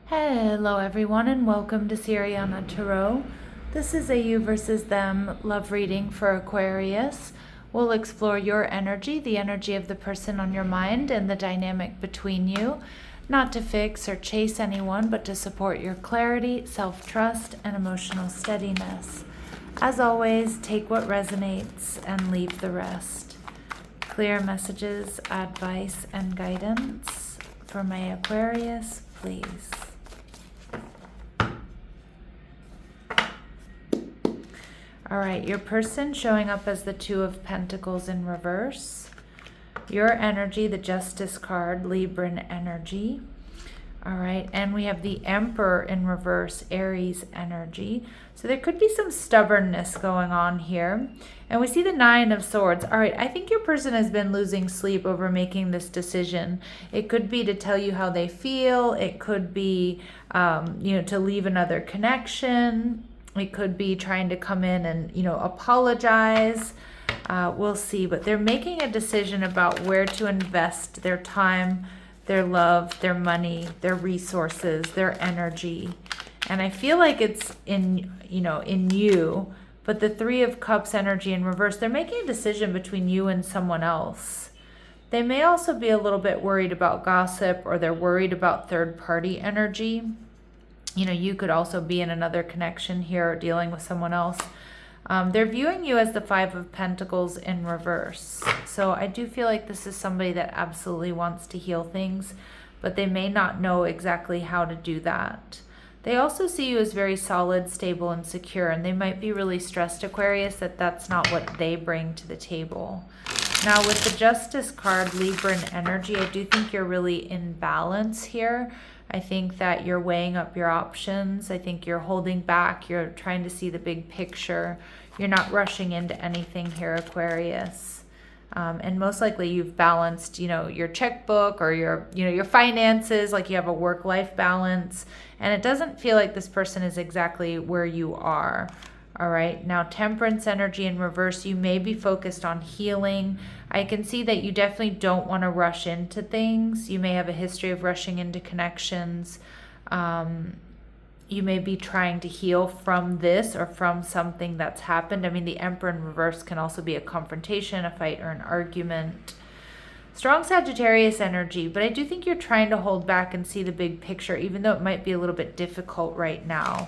Hello everyone and welcome to Siriana Tarot. This is a you versus them love reading for Aquarius. We'll explore your energy, the energy of the person on your mind, and the dynamic between you, not to fix or chase anyone, but to support your clarity, self-trust, and emotional steadiness. As always, take what resonates and leave the rest. Clear messages, advice, and guidance for my Aquarius, please. All right, your person showing up as the Two of Pentacles in reverse. Your energy, the Justice card, Libran energy. All right, and we have the Emperor in reverse, Aries energy. So there could be some stubbornness going on here. And we see the Nine of Swords. All right, I think your person has been losing sleep over making this decision. It could be to tell you how they feel. It could be, to leave another connection. It could be trying to come in and, apologize. We'll see. But they're making a decision about where to invest their time, their love, their money, their resources, their energy. And I feel like it's in you. But the Three of Cups energy in reverse, they're making a decision between you and someone else. They may also be a little bit worried about gossip, or they're worried about third-party energy. You could also be in another connection here or dealing with someone else. They're viewing you as the Five of Pentacles in reverse. So I do feel like this is somebody that absolutely wants to heal things, but they may not know exactly how to do that. They also see you as very solid, stable, and secure, and they might be really stressed, Aquarius, that that's not what they bring to the table. Now, with the Justice card, Libran energy, I do think you're really in balance here. I think that you're weighing up your options. I think you're holding back. You're trying to see the big picture. You're not rushing into anything here, Aquarius. And most likely you've balanced, your checkbook or your finances, like you have a work-life balance. And it doesn't feel like this person is exactly where you are. All right, now Temperance energy in reverse, you may be focused on healing. I can see that you definitely don't want to rush into things. You may have a history of rushing into connections. You may be trying to heal from this or from something that's happened. I mean, the Emperor in reverse can also be a confrontation, a fight, or an argument. Strong Sagittarius energy, but I do think you're trying to hold back and see the big picture, even though it might be a little bit difficult right now.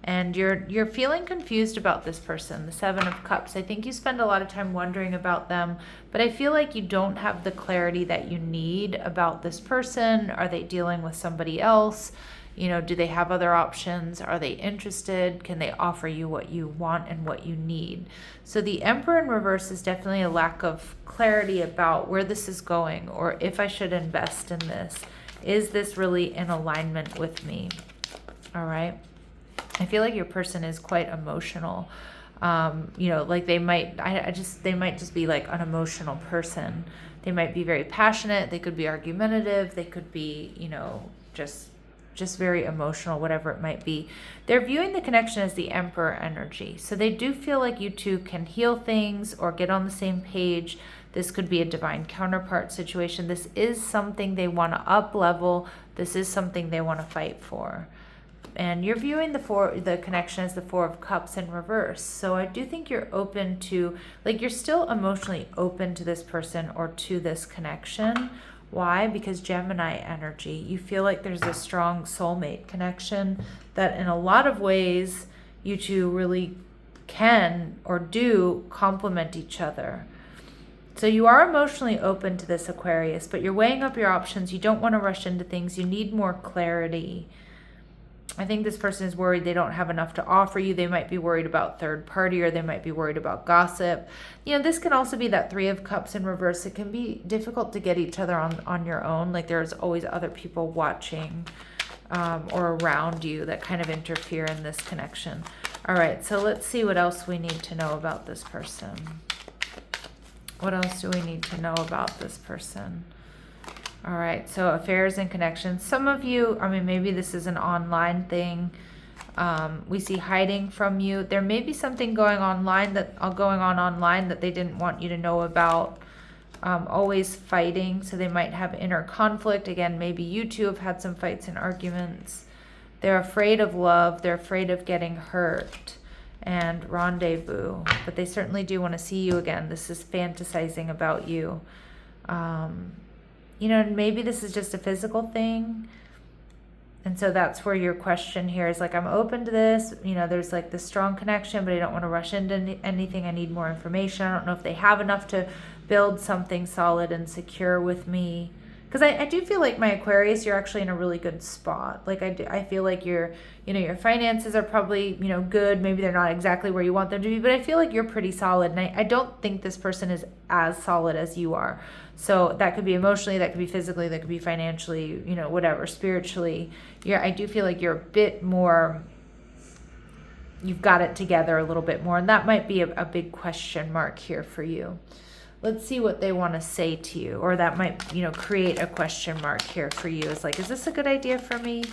And you're feeling confused about this person, the Seven of Cups. I think you spend a lot of time wondering about them, but I feel like you don't have the clarity that you need about this person. Are they dealing with somebody else? Do they have other options? Are they interested? Can they offer you what you want and what you need? So the Emperor in reverse is definitely a lack of clarity about where this is going, or if I should invest in this. Is this really in alignment with me? All right. I feel like your person is quite emotional. Like they might just be like an emotional person. They might be very passionate. They could be argumentative. They could be, just very emotional, whatever it might be. They're viewing the connection as the Emperor energy. So they do feel like you two can heal things or get on the same page. This could be a divine counterpart situation. This is something they want to up level. This is something they want to fight for. And you're viewing the connection as the Four of Cups in reverse. So I do think you're open to, you're still emotionally open to this person or to this connection. Why? Because Gemini energy, you feel like there's a strong soulmate connection that in a lot of ways you two really can or do complement each other. So you are emotionally open to this, Aquarius, but you're weighing up your options. You don't want to rush into things. You need more clarity. I think this person is worried they don't have enough to offer you. They might be worried about third party, or they might be worried about gossip. This can also be that Three of Cups in reverse. It can be difficult to get each other on your own. Like there's always other people watching or around you that kind of interfere in this connection. All right, so let's see what else we need to know about this person. What else do we need to know about this person? All right, so affairs and connections. Some of you, maybe this is an online thing. We see hiding from you. There may be something going on online that they didn't want you to know about. Always fighting, so they might have inner conflict. Again, maybe you two have had some fights and arguments. They're afraid of love. They're afraid of getting hurt and rendezvous. But they certainly do want to see you again. This is fantasizing about you. You know, maybe this is just a physical thing. And so that's where your question here is like, I'm open to this. You know, there's like this strong connection, but I don't want to rush into anything. I need more information. I don't know if they have enough to build something solid and secure with me. Because I do feel like my Aquarius, you're actually in a really good spot. Like I feel like your finances are probably, good. Maybe they're not exactly where you want them to be, but I feel like you're pretty solid. And I don't think this person is as solid as you are. So that could be emotionally, that could be physically, that could be financially, whatever, spiritually. I do feel like you're a bit more, you've got it together a little bit more. And that might be a big question mark here for you. Let's see what they want to say to you, or that might, create a question mark here for you. It's like, is this a good idea for me?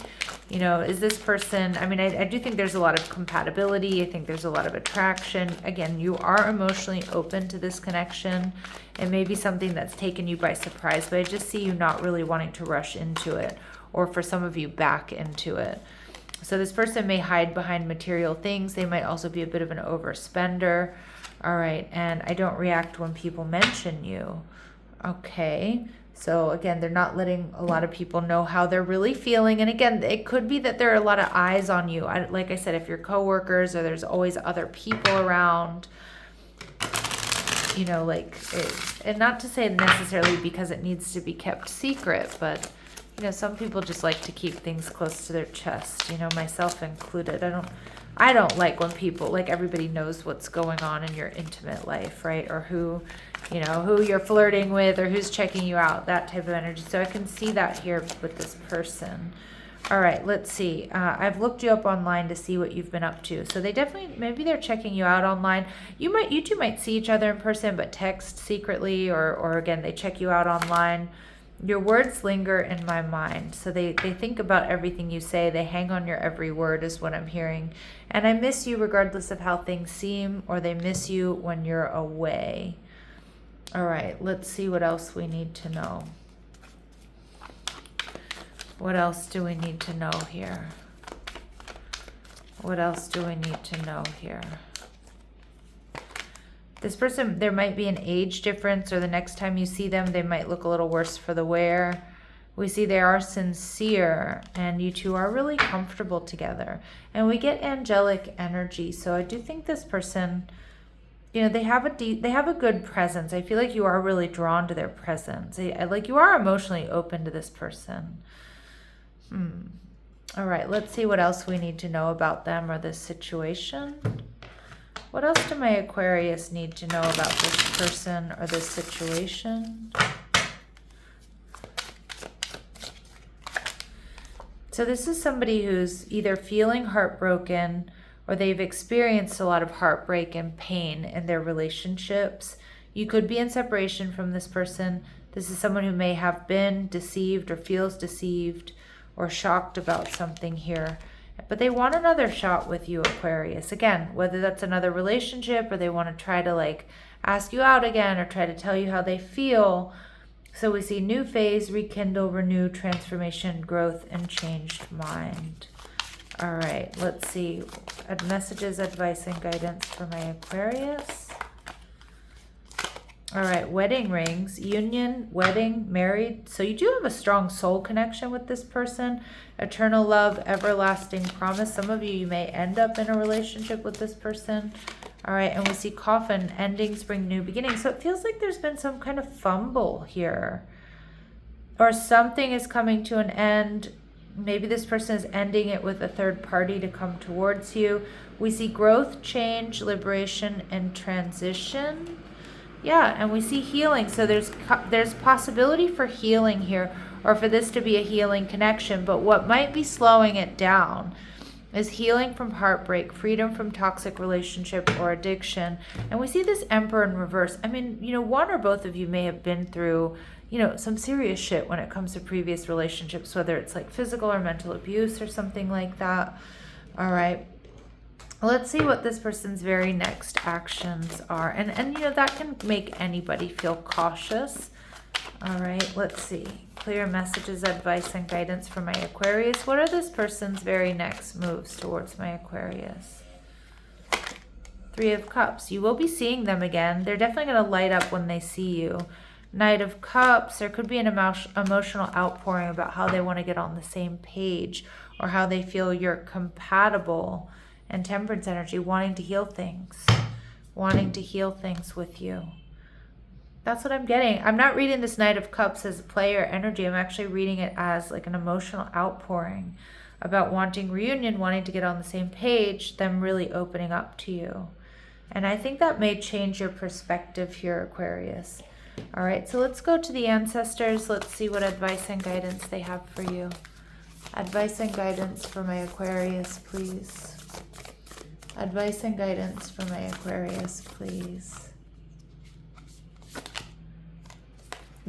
Is this person, I do think there's a lot of compatibility. I think there's a lot of attraction. Again, you are emotionally open to this connection. It may be something that's taken you by surprise, but I just see you not really wanting to rush into it, or for some of you back into it. So this person may hide behind material things. They might also be a bit of an overspender. All right, and I don't react when people mention you. Okay, so again, they're not letting a lot of people know how they're really feeling. And again, it could be that there are a lot of eyes on you. Like I said, if you're coworkers or there's always other people around, and not to say necessarily because it needs to be kept secret, but some people just like to keep things close to their chest, myself included. I don't like when people, like everybody knows what's going on in your intimate life, right? Or who you're flirting with, or who's checking you out, that type of energy. So I can see that here with this person. All right, let's see. I've looked you up online to see what you've been up to. So they definitely, maybe they're checking you out online. You two might see each other in person, but text secretly, or again, they check you out online. Your words linger in my mind. So they think about everything you say. They hang on your every word is what I'm hearing. And I miss you regardless of how things seem, or they miss you when you're away. All right, let's see what else we need to know. What else do we need to know here? What else do we need to know here? This person, there might be an age difference, or the next time you see them, they might look a little worse for the wear. We see they are sincere, and you two are really comfortable together. And we get angelic energy. So I do think this person, they have a good presence. I feel like you are really drawn to their presence. Like you are emotionally open to this person. All right, let's see what else we need to know about them or this situation. What else do my Aquarius need to know about this person or this situation? So this is somebody who's either feeling heartbroken, or they've experienced a lot of heartbreak and pain in their relationships. You could be in separation from this person. This is someone who may have been deceived or feels deceived or shocked about something here. But they want another shot with you, Aquarius. Again, whether that's another relationship, or they want to try to ask you out again, or try to tell you how they feel. So we see new phase, rekindle, renew, transformation, growth, and changed mind. All right, let's see. Messages, advice, and guidance for my Aquarius. All right, wedding rings, union, wedding, married. So you do have a strong soul connection with this person. Eternal love, everlasting promise. Some of you may end up in a relationship with this person. All right, and we see coffin, endings bring new beginnings. So it feels like there's been some kind of fumble here, or something is coming to an end. Maybe this person is ending it with a third party to come towards you. We see growth, change, liberation, and transition. Yeah, and we see healing. So there's possibility for healing here, or for this to be a healing connection. But what might be slowing it down is healing from heartbreak, freedom from toxic relationship or addiction. And we see this Emperor in reverse. One or both of you may have been through, some serious shit when it comes to previous relationships, whether it's like physical or mental abuse or something like that. All right. Let's see what this person's very next actions are. And that can make anybody feel cautious. All right, let's see. Clear messages, advice, and guidance for my Aquarius. What are this person's very next moves towards my Aquarius? Three of Cups. You will be seeing them again. They're definitely going to light up when they see you. Knight of Cups. There could be an emotional outpouring about how they want to get on the same page or how they feel you're compatible. And Temperance energy, wanting to heal things. Wanting to heal things with you. That's what I'm getting. I'm not reading this Knight of Cups as player energy. I'm actually reading it as like an emotional outpouring about wanting reunion, wanting to get on the same page, them really opening up to you. And I think that may change your perspective here, Aquarius. All right, so let's go to the ancestors. Let's see what advice and guidance they have for you. Advice and guidance for my Aquarius, please. Advice and guidance for my Aquarius, please.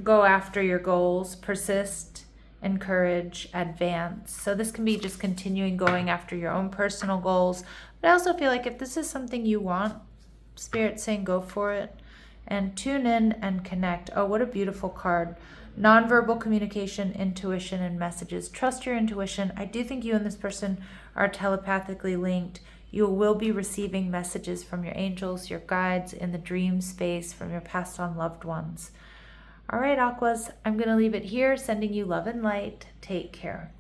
Go after your goals, persist, encourage, advance. So this can be just continuing going after your own personal goals. But I also feel like if this is something you want, Spirit's saying go for it. And tune in and connect. Oh, what a beautiful card. Nonverbal communication, intuition, and messages. Trust your intuition. I do think you and this person are telepathically linked. You will be receiving messages from your angels, your guides, in the dream space, from your passed on loved ones. All right, Aquas, I'm going to leave it here, sending you love and light. Take care.